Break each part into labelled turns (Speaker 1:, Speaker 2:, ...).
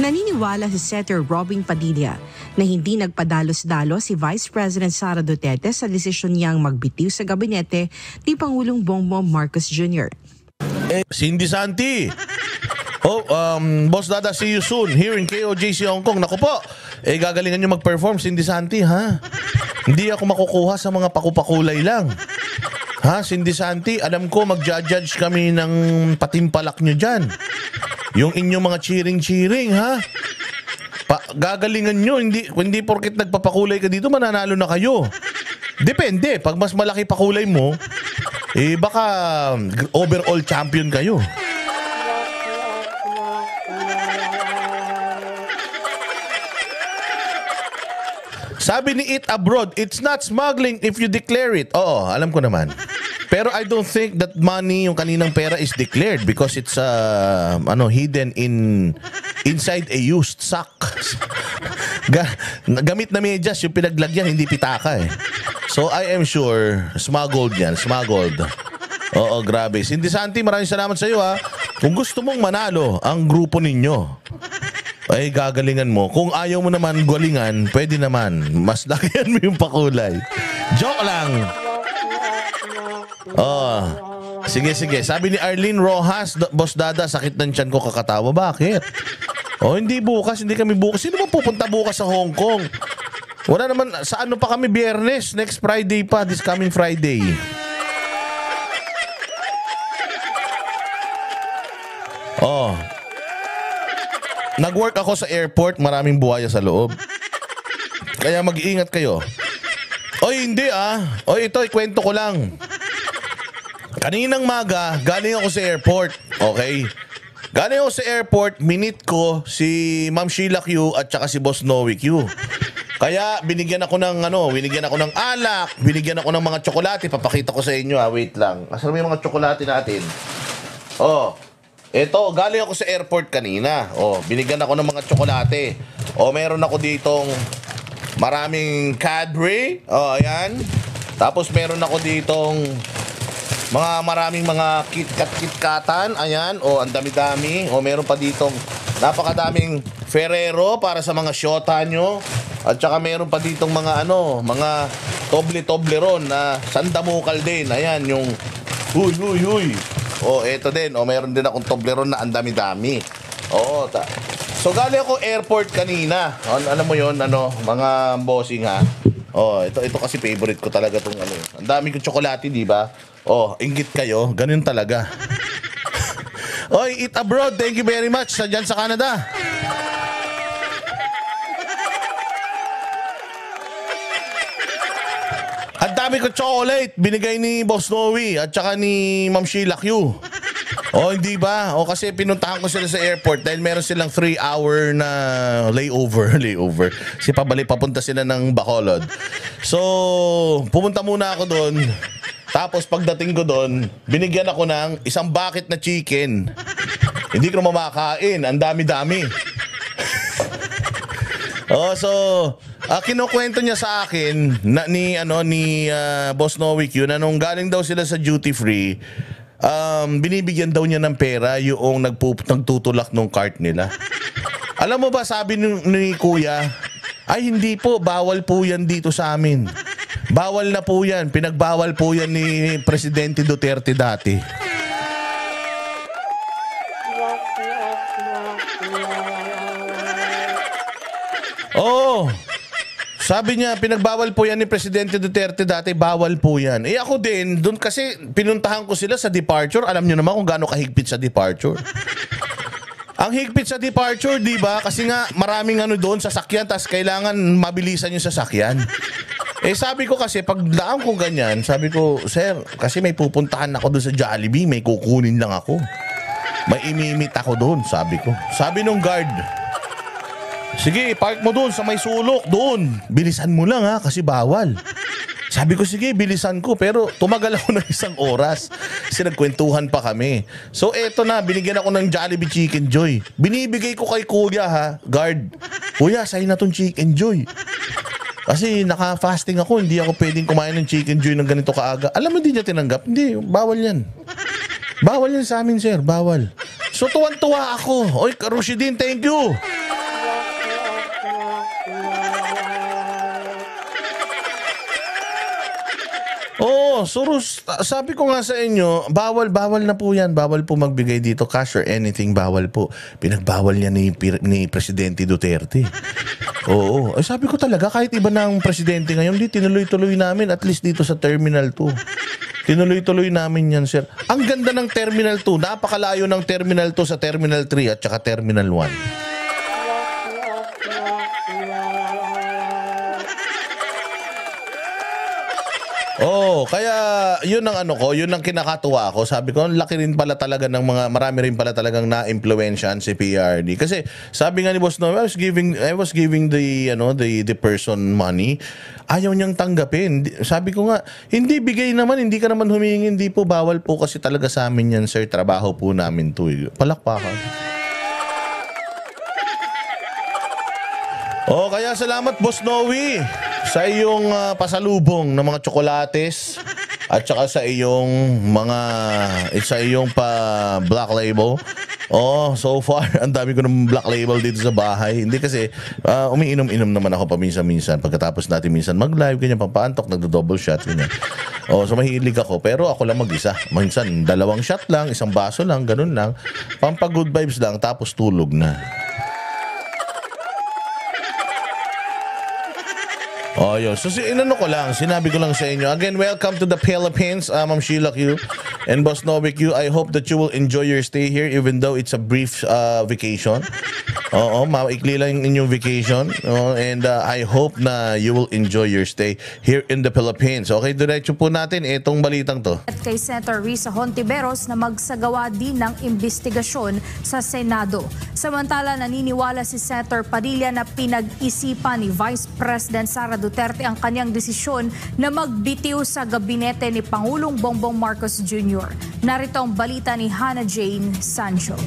Speaker 1: Naniniwala si Senator Robin Padilla na hindi nagpadalos-dalos si Vice President Sara Duterte sa desisyon niyang magbitiw sa gabinete ni Pangulong Bongbong Marcos Jr.
Speaker 2: Cindy Santi. Boss Dada, see you soon here in KOJC Hong Kong. Naku po, gagalingan nyo mag-perform, Cindy Santi, ha? Hindi ako makukuha sa mga pakupakulay lang. Ha, Cindy Santi, alam ko mag-judge kami ng patimpalak nyo dyan. Yung inyong mga cheering-cheering, ha? Gagalingan nyo, hindi porket nagpapakulay ka dito, mananalo na kayo. Depende, pag mas malaki pakulay mo, baka overall champion kayo. Sabi ni Eat Abroad, it's not smuggling if you declare it. Oo, alam ko naman. Pero I don't think that money, yung kaninang pera, is declared because it's hidden inside a used sack. Gamit na medyas yung pinaglagyan, hindi pitaka eh. So I am sure smuggled yan, smuggled. Oo, grabe. Cindy Santi, maraming salamat sa iyo, ha. Kung gusto mong manalo ang grupo ninyo, ay gagalingan mo. Kung ayaw mo naman galingan, pwede naman. Mas lakihan mo yung pakulay. Joke lang. Sige. Sabi ni Arlene Rojas, Boss Dada, sakit ng tiyan ko kakatawa. Bakit? Hindi bukas. Hindi kami bukas. Sino ba pupunta bukas sa Hong Kong? Wala naman. Sa ano pa kami Biyernes? Next Friday pa. This coming Friday. Nag-work ako sa airport. Maraming buhaya sa loob. Kaya mag-iingat kayo. Hindi ito, ikwento ko lang. Kaninang maga, galing ako sa airport. Okay? Galing ako sa airport, minute ko si Ma'am Sheila Q at saka si Boss Noe Q. Kaya binigyan ako ng alak, binigyan ako ng mga tsokolate. Papakita ko sa inyo, wait lang. Asan mo yung mga tsokolate natin? Ito, galing ako sa airport kanina. Binigyan ako ng mga tsokolate. Meron ako ditong maraming Cadbury. Ayan. Tapos meron ako ditong maraming mga KitKatan. Ayan. ang dami-dami. Meron pa ditong napakadaming Ferrero para sa mga syota nyo. At saka meron pa ditong mga toble-tobleron na sandamukal din. Ayan, yung huy. Eto din. Meron din akong Toblerone na ang dami-dami. So galing ako airport kanina. Alam mo yon, mga bossing, ha. Ito kasi favorite ko talaga tong Ang dami kong tsokolate, di ba? Inggit kayo, ganun talaga. Eat Abroad, thank you very much dyan sa Canada. Ang dami ko chocolate binigay ni Boss Noe at saka ni Ma'am Sheila Q. Hindi ba? Kasi pinuntahan ko sila sa airport dahil meron silang 3-hour na layover. Kasi papunta sila ng Bacolod. So, pumunta muna ako doon. Tapos pagdating ko doon, binigyan ako ng isang bucket na chicken. Hindi ko mamakain. Ang dami-dami. Kinukwento niya sa akin ni Boss Noe Q na nung galing daw sila sa duty free, binibigyan daw niya ng pera yung nagtutulak ng cart nila. Alam mo ba, sabi ni Kuya, ay hindi po, bawal po yan dito sa amin. Bawal na po yan. Pinagbawal po yan ni Presidente Duterte dati. Sabi niya, pinagbawal po yan ni Presidente Duterte dati, bawal po yan. Ako din, doon kasi pinuntahan ko sila sa departure. Alam niyo naman kung gaano kahigpit sa departure. Ang higpit sa departure, di ba? Kasi nga maraming doon sasakyan, tas kailangan mabilisan yung sasakyan. Sabi ko kasi, pag daan ko ganyan, sabi ko, sir, kasi may pupuntahan ako doon sa Jollibee, may kukunin lang ako. May imimit ako doon, sabi ko. Sabi nung guard, sige, park mo doon sa may sulok, doon. Bilisan mo lang, ha, kasi bawal. Sabi ko, sige, bilisan ko. Pero tumagal ako ng 1 oras. Kasi nagkwentuhan pa kami. So, eto na, binigyan ako ng Jollibee Chicken Joy. Binibigay ko kay Kuya, ha, guard. Kuya, sa'yo na tong Chicken Joy. Kasi naka-fasting ako, hindi ako pwedeng kumain ng Chicken Joy ng ganito kaaga. Alam mo, hindi niya tinanggap. Hindi, bawal yan. Bawal yan sa amin, sir. Bawal. So, tuwan-tuwa ako. Oy, Karushidin, thank you. Oo, sabi ko nga sa inyo, bawal na po yan. Bawal po magbigay dito cash or anything, bawal po. Pinagbawal niya ni Presidente Duterte. Oo, sabi ko talaga, kahit iba na ang presidente ngayon, di tinuloy-tuloy namin, at least dito sa Terminal 2. Tinuloy-tuloy namin yan, sir. Ang ganda ng Terminal 2, napakalayo ng Terminal 2 sa Terminal 3 at saka Terminal 1. Oh, kaya yun ang ano ko, yun ang kinakatuwa ko. Sabi ko, ang laki rin pala talaga ng marami rin pala talagang na-impluwensyahan si PRD. Kasi sabi nga ni Boss Noe, I was giving the person money. Ayaw niyang tanggapin. Sabi ko nga, hindi bigay naman, hindi ka naman humingi, hindi po, bawal po kasi talaga sa amin yan, sir. Trabaho po namin to. Palakpakan. Oh, kaya salamat Boss Noe sa iyong pasalubong ng mga tsokolates at saka sa iyong pa black label. Oh, so far ang dami ko ng black label dito sa bahay. Hindi kasi umiinom-inom naman ako paminsan-minsan. Pagkatapos natin minsan mag-live, ganyan, pampaantok, nagdo-double shot, ganyan. Oh, so mahilig ako, pero ako lang mag-isa. Minsan 2 shot lang, 1 baso lang, ganun lang. Pampa-good vibes lang, tapos tulog na. Oh, yun. So, sinabi ko lang sa inyo. Again, welcome to the Philippines, Ma'am Sheila Q and Boss Noe Q. I hope that you will enjoy your stay here even though it's a brief vacation. Oo, maikli lang inyong vacation. And I hope na you will enjoy your stay here in the Philippines. Okay, diretso po natin itong balitang to.
Speaker 3: At kay Senator Risa Hontiveros na magsagawa din ng investigasyon sa Senado. Samantala, naniniwala si Senator Padilla na pinag-isipan ni Vice President Sara Duterte ang kanyang desisyon na magbitiw sa gabinete ni Pangulong Bongbong Marcos Jr. Narito ang balita ni Hannah Jane Sancho.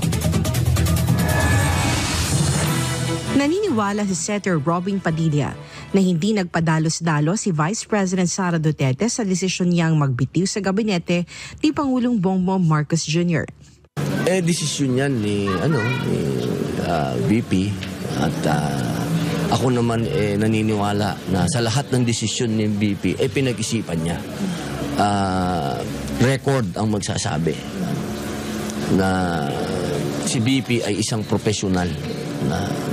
Speaker 1: Naniniwala si Senator Robin Padilla na hindi nagpadalos-dalos si Vice President Sara Duterte sa desisyon niyang magbitiw sa gabinete ni Pangulong Bongbong Marcos Jr.
Speaker 4: Desisyon yan ni VP at ako naman naniniwala na sa lahat ng desisyon ni VP pinag-isipan niya. Record ang magsasabi na si VP ay isang profesional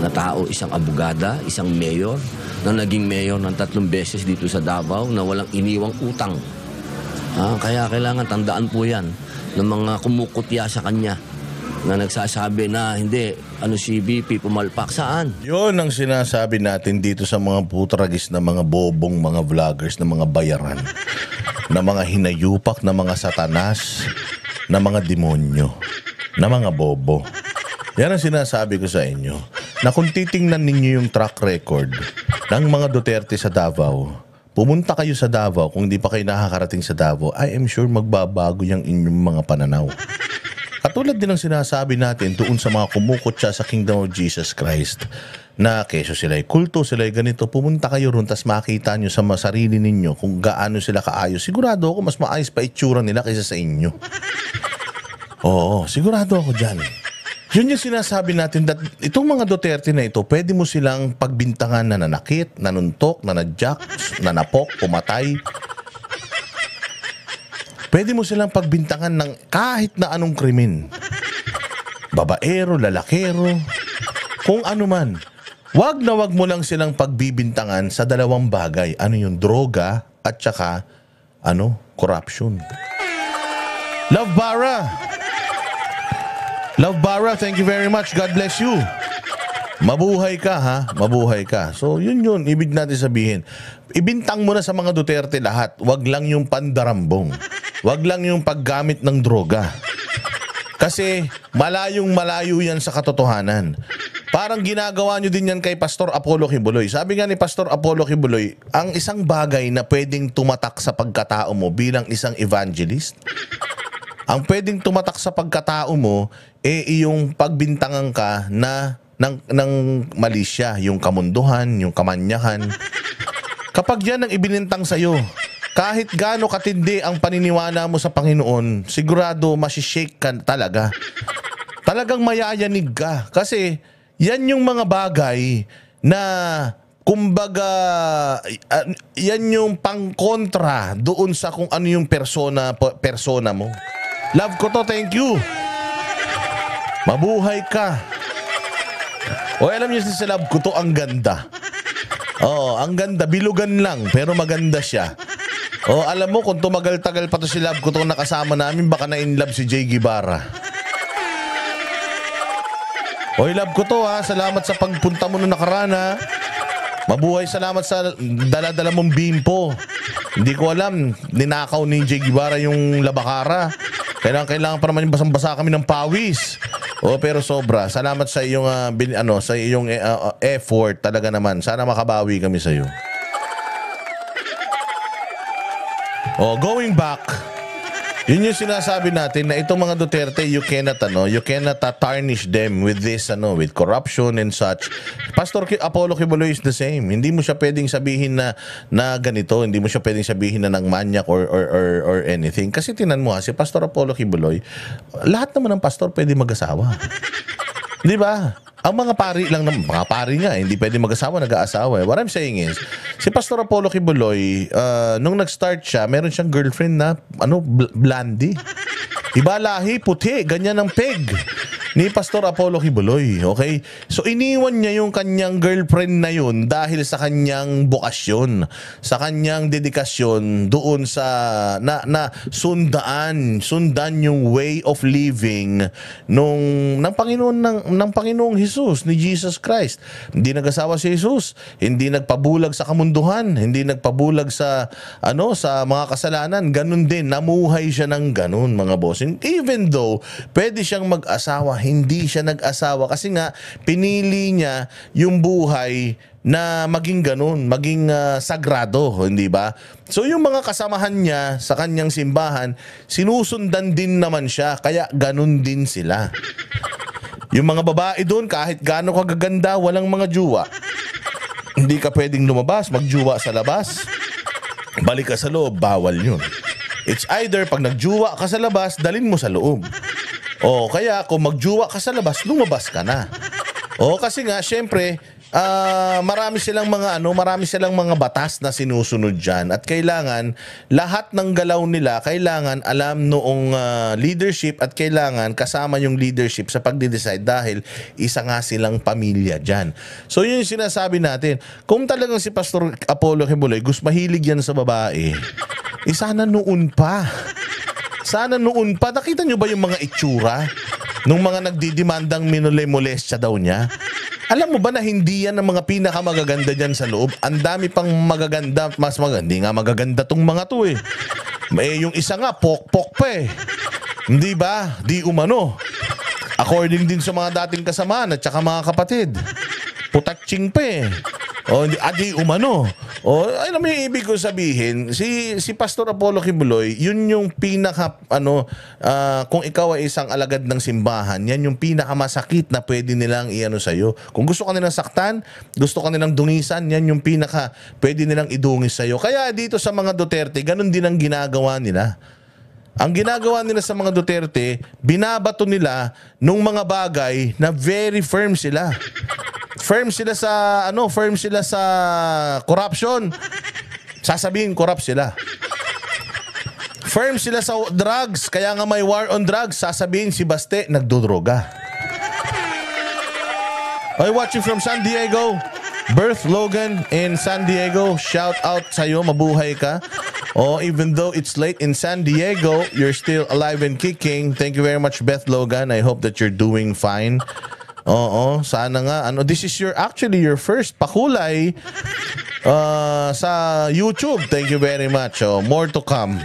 Speaker 4: na tao, isang abogada, isang mayor na naging mayor ng 3 beses dito sa Davao na walang iniwang utang. Kaya kailangan tandaan po yan ng mga kumukutya sa kanya na nagsasabi na hindi, si VP pumalpak. Saan?
Speaker 2: Yun ang sinasabi natin dito sa mga putragis na mga bobong, mga vloggers, na mga bayaran, na mga hinayupak, na mga satanas, na mga demonyo, na mga bobo. Yan ang sinasabi ko sa inyo, na kung titingnan ninyo yung track record ng mga Duterte sa Davao, pumunta kayo sa Davao, kung hindi pa kayo nakakarating sa Davao, I am sure magbabago yung inyong mga pananaw. Katulad din ang sinasabi natin doon sa mga kumukutya sa Kingdom of Jesus Christ, na keso sila'y kulto, sila'y ganito, pumunta kayo ron, tas makita nyo sa sarili ninyo kung gaano sila kaayos. Sigurado ako mas maayos pa itsura nila kaysa sa inyo. Oo, sigurado ako dyan. Yun yung sinasabi natin, that itong mga Duterte na ito, pwede mo silang pagbintangan na nanakit, nanuntok, nanadyak, nanapok, pumatay. Pwede mo silang pagbintangan ng kahit na anong krimen. Babaero, lalakero, kung ano man. Wag na wag mo lang silang pagbibintangan sa 2 bagay. Ano yung droga at saka corruption. Love Barra, thank you very much. God bless you. Mabuhay ka, ha? Mabuhay ka. So, yun. Ibig natin sabihin. Ibintang mo na sa mga Duterte lahat. Wag lang yung pandarambong. Wag lang yung paggamit ng droga. Kasi malayong-malayo yan sa katotohanan. Parang ginagawa nyo din yan kay Pastor Apollo Kibuloy. Sabi nga ni Pastor Apollo Kibuloy, ang isang bagay na pwedeng tumatak sa pagkatao mo bilang isang evangelist, ang pwedeng tumatak sa pagkatao mo, iyong pagbintangan ka ng malisya, yung kamunduhan, yung kamanyahan. Kapag yan ang ibinintang sa'yo, kahit gaano katindi ang paniniwala mo sa Panginoon, sigurado masishake ka talaga. Talagang mayayanig ka. Kasi yan yung mga bagay na kumbaga, yan yung pangkontra doon sa kung ano yung persona mo. Love ko to, thank you. Mabuhay ka. O alam niyo sa love ko to, ang ganda. Oo, ang ganda. Bilugan lang, pero maganda siya. O alam mo, kung tumagal-tagal pa to si love ko to nakasama namin, baka na in love si Jay Guevara. Oy, love ko to ha. Salamat sa pagpunta mo nung nakaraan ha. Mabuhay, salamat sa dala-dala mong bimpo. Hindi ko alam, ninakaw ni Jay Guevara yung labakara. Kailangan pa naman yung basang-basa kami ng pawis. Pero sobra. Salamat sa iyong sa iyong effort talaga naman. Sana makabawi kami sa iyo. Going back, yun yung sinasabi natin na itong mga Duterte, you cannot tarnish them with this with corruption and such. Pastor Apollo Quiboloy is the same. Hindi mo siya pwedeng sabihin na ganito, hindi mo siya pwedeng sabihin na ng manyak or anything. Kasi tinan mo si Pastor Apollo Quiboloy, lahat naman ng pastor pwede mag-asawa. Di ba? Ang mga pari lang naman, mga pari nga, hindi pwede mag-asawa, nag-aasawa. What I'm saying is, si Pastor Apollo Quiboloy, nung nag-start siya, meron siyang girlfriend na, blondie. Iba lahi, puti, ganyan ang peg ni Pastor Apollo Quiboloy, okay? So iniwan niya yung kanyang girlfriend na yun dahil sa kanyang bokasyon, sa kanyang dedikasyon doon sa na sundan yung way of living ng Panginoong Hesus, ni Jesus Christ. Hindi nag-asawa si Jesus, hindi nagpabulag sa kamunduhan, hindi nagpabulag sa sa mga kasalanan. Ganun din, namuhay siya ng ganun, mga boss. Even though pwede siyang mag-asawa, hindi siya nag-asawa kasi nga pinili niya yung buhay na maging ganun, maging sagrado, hindi ba? So yung mga kasamahan niya sa kanyang simbahan, sinusundan din naman siya, kaya ganun din sila. Yung mga babae doon, kahit gaano kagaganda, walang mga juwa. Hindi ka pwedeng lumabas, magjuwa sa labas. Balik ka sa loob, bawal yun. It's either pag nagjuwa ka sa labas, dalin mo sa loob. Kaya kung magjuwa ka sa labas, lumabas ka na. Kasi nga, syempre, marami silang mga batas na sinusunod dyan. At kailangan, lahat ng galaw nila, kailangan alam noong leadership at kailangan kasama yung leadership sa pagde-decide dahil isa nga silang pamilya dyan. So yun yung sinasabi natin. Kung talagang si Pastor Apollo Quiboloy, mahilig yan sa babae, sana noon pa. Sana noon pa. Nakita nyo ba yung mga itsura nung mga nagdidimandang minole-molestya daw niya? Alam mo ba na hindi yan ang mga pinakamagaganda dyan sa loob? Ang dami pang magaganda, mas maganda. Hindi nga magaganda tong mga to eh. Yung isa nga, pok-pok pa eh. Hindi ba? Di umano. According din sa mga dating kasamaan at saka mga kapatid. Putatching pa eh. Di umano. Alam mo yung ibig ko sabihin, si Pastor Apollo Quiboloy, yun yung pinaka, kung ikaw ay isang alagad ng simbahan, yan yung pinakamasakit na pwede nilang iano sa'yo. Kung gusto ka nilang saktan, gusto ka nilang dungisan, yan yung pinaka pwede nilang idungis sa'yo. Kaya dito sa mga Duterte, ganun din ang ginagawa nila. Ang ginagawa nila sa mga Duterte, binabato nila nung mga bagay na very firm sila. Firm sila sa corruption. Sasabihin corrupt sila. Firm sila sa drugs, kaya nga may war on drugs. Sasabihin si Baste nagdodroga. Watching from San Diego, Berth Logan in San Diego. Shout out sa'yo, mabuhay ka. Even though it's late in San Diego, you're still alive and kicking. Thank you very much, Beth Logan. I hope that you're doing fine. Sana nga. This is actually your first pakulay sa YouTube. Thank you very much. More to come.